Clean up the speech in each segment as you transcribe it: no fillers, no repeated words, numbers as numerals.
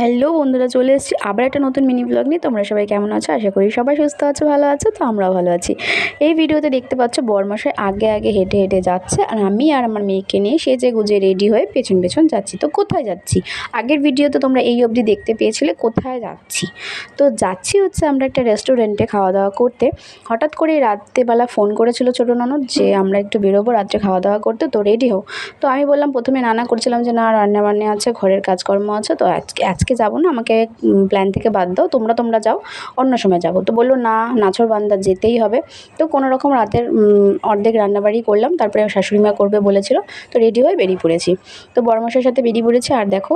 Hello বন্ধুরা, চলে এসেছি আবার একটা নতুন মিনি ব্লগ নিয়ে। তোমরা সবাই কেমন আছো? আশা করি সবাই সুস্থ আছো, ভালো আছো। তো আমরাও ভালো আছি। এই ভিডিওতে দেখতে পাচ্ছ বরমশাই আগে আগে হেঁটে হেঁটে যাচ্ছে, আর আমি আর আমার মেয়েকে নিয়ে সেজে গুজে রেডি হয়ে পেছন পেছন যাচ্ছি। তো কোথায় যাচ্ছি? আগের ভিডিওতে তোমরা এই অবধি দেখতে পেয়েছিলে কোথায় যাচ্ছি। তো যাচ্ছি হচ্ছে আমরা একটা রেস্টুরেন্টে খাওয়া দাওয়া করতে। হঠাৎ করে রাত্রেবেলা ফোন করেছিল ছোটো ননদ যে আমরা একটু বেরোবো রাত্রে খাওয়া দাওয়া করতে, তো রেডি হও। তো আমি বললাম, প্রথমে নানা করছিলাম যে না, রান্না বান্না আছে, ঘরের কাজকর্ম আছে, তো আজকে যাবো না, আমাকে প্ল্যান থেকে বাদ দাও, তোমরা যাও, অন্য সময় যাবো। তো বললো না, নাছোড়বান্দা যেতেই হবে। তো কোনো রকম রাতের অর্ধেক রান্নাবাড়ি করলাম, তারপরে শাশুড়ি মা করবে বলেছিল, তো রেডি হয়ে বেরিয়ে পড়েছি। তো বড়মশাইয়ের সাথে বেরিয়ে পড়েছি। আর দেখো,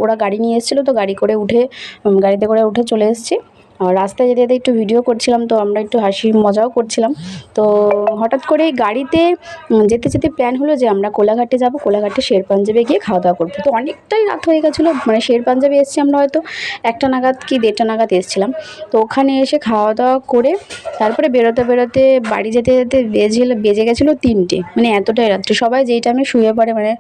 ওরা গাড়ি নিয়ে এসেছিলো, তো গাড়িতে করে উঠে চলে এসেছি। রাস্তায় যেতে যেতে একটু ভিডিও করছিলাম, তো আমরা একটু হাসি মজাও করছিলাম। তো হঠাৎ করে গাড়িতে যেতে যেতে প্ল্যান হলো যে আমরা কোলাঘাটে যাব, কোলাঘাটে শের পাঞ্জাবে গিয়ে খাওয়া দাওয়া করবো। তো অনেকটাই রাত হয়ে গেছিলো, মানে শের পাঞ্জাবে এসেছি আমরা হয়তো 1টা নাগাদ কি 1:30টা নাগাদ এসেছিলাম। তো ওখানে এসে খাওয়া দাওয়া করে তারপরে বেরোতে বেরোতে বাড়ি যেতে যেতে বেজে গেছিলো 3টে, মানে এতটাই রাত্রে। সবাই যেই টাইমে শুয়ে পড়ে, মানে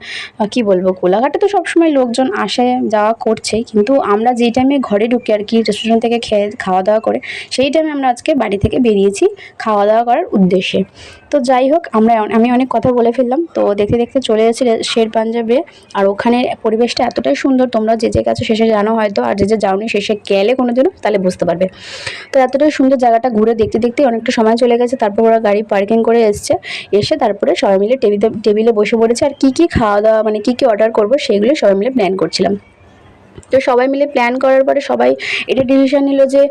কি বলবো, কোলাঘাটে তো সবসময় লোকজন আসে যাওয়া করছে, কিন্তু আমরা যেই টাইমে ঘরে ঢুকি আর কি, রেস্টুরেন্ট থেকে খাওয়া দাওয়া করে, সেই টাইমে আমরা আজকে বাড়ি থেকে বেরিয়েছি খাওয়া দাওয়া করার উদ্দেশ্যে। তো যাই হোক, আমি অনেক কথা বলে ফেললাম। তো দেখতে দেখতে চলে এসেছি শের পাঞ্জাবে। আর ওখানের পরিবেশটা এতটাই সুন্দর, তোমরা যে গেছো শেষে জানো হয়তো, আর যে যাওনি শেষে গেলে কোনোদিনও তাহলে বুঝতে পারবে। তো এতটাই সুন্দর জায়গাটা ঘুরে দেখতে দেখতে অনেকটা সময় চলে গেছে। তারপর ওরা গাড়ি পার্কিং করে এসে তারপরে সবাই মিলে টেবিলে বসে পড়েছে। আর কী খাওয়া দাওয়া, মানে কী অর্ডার করবো সেগুলো সবাই মিলে প্ল্যান করছিলাম। তো সবাই মিলে প্ল্যান করার পরে সবাই এটা ডিসিশন নিল যে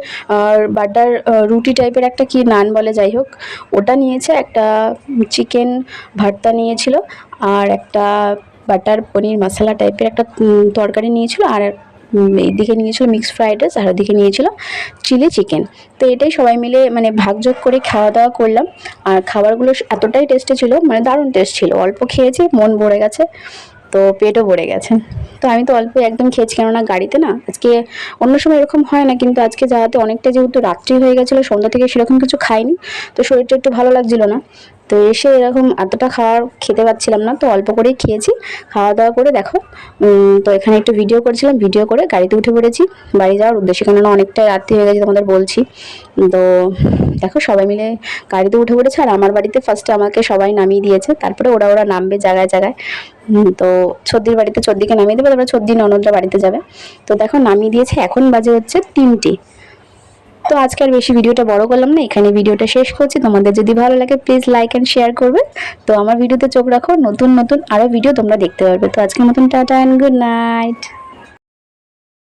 বাটার রুটি টাইপের একটা কি নান বলে, যাই হোক ওটা নিয়েছে, একটা চিকেন ভর্তা নিয়েছিল, আর একটা বাটার পনির মশলা টাইপের একটা তরকারি নিয়েছিল, আর এইদিকে নিয়েছিল মিক্সড ফ্রাইড রাইস, আর ওদিকে নিয়েছিল চিলি চিকেন। তো এটাই সবাই মিলে মানে ভাগযোগ করে খাওয়া দাওয়া করলাম। আর খাবারগুলো এতটাই টেস্টি ছিল, মানে দারুণ টেস্ট ছিল। অল্প খেয়েছি, মন ভরে গেছে, তো পেটও ভরে গেছে। তো আমি তো অল্প একদম খেয়েছি, কেননা গাড়িতে না আজকে, অন্য সময় এরকম হয় না, কিন্তু আজকে যাওয়াতে অনেকটা যেহেতু রাত্রি হয়ে গেছিলো, সন্ধ্যা থেকে সেরকম কিছু খাইনি, তো শরীরটা একটু ভালো লাগছিল না। তো এসে এরকম এতটা খেতে পাচ্ছিলাম না, তো অল্প করেই খেয়েছি। খাওয়া দাওয়া করে দেখো, তো এখানে একটু ভিডিও করছিলাম, ভিডিও করে গাড়িতে উঠে পড়েছি বাড়ি যাওয়ার উদ্দেশ্যে, কেননা অনেকটাই রাত্রি হয়ে গেছে তোমাদের বলছি। তো দেখো সবাই মিলে গাড়িতে উঠে পড়েছে, আর আমার বাড়িতে ফার্স্টে আমাকে সবাই নামিয়ে দিয়েছে, তারপরে ওরা নামবে জায়গায় জায়গায়। তো ছদ্দির বাড়িতে ছদ্দিকে নামিয়ে দেবে, তারপরে ছদ্দি ননদরা বাড়িতে যাবে। তো দেখো নামিয়ে দিয়েছে, এখন বাজে হচ্ছে 3টে। তো আজকে আর বেশি ভিডিওটা বড় করলাম না, এখানে ভিডিওটা শেষ করছি। তোমাদের যদি ভালো লাগে প্লিজ লাইক অ্যান্ড শেয়ার করবে। তো আমার ভিডিওতে চোখ রাখো, নতুন নতুন আরও ভিডিও তোমরা দেখতে পারবে। তো আজকের মতন টাটা অ্যান্ড গুড নাইট।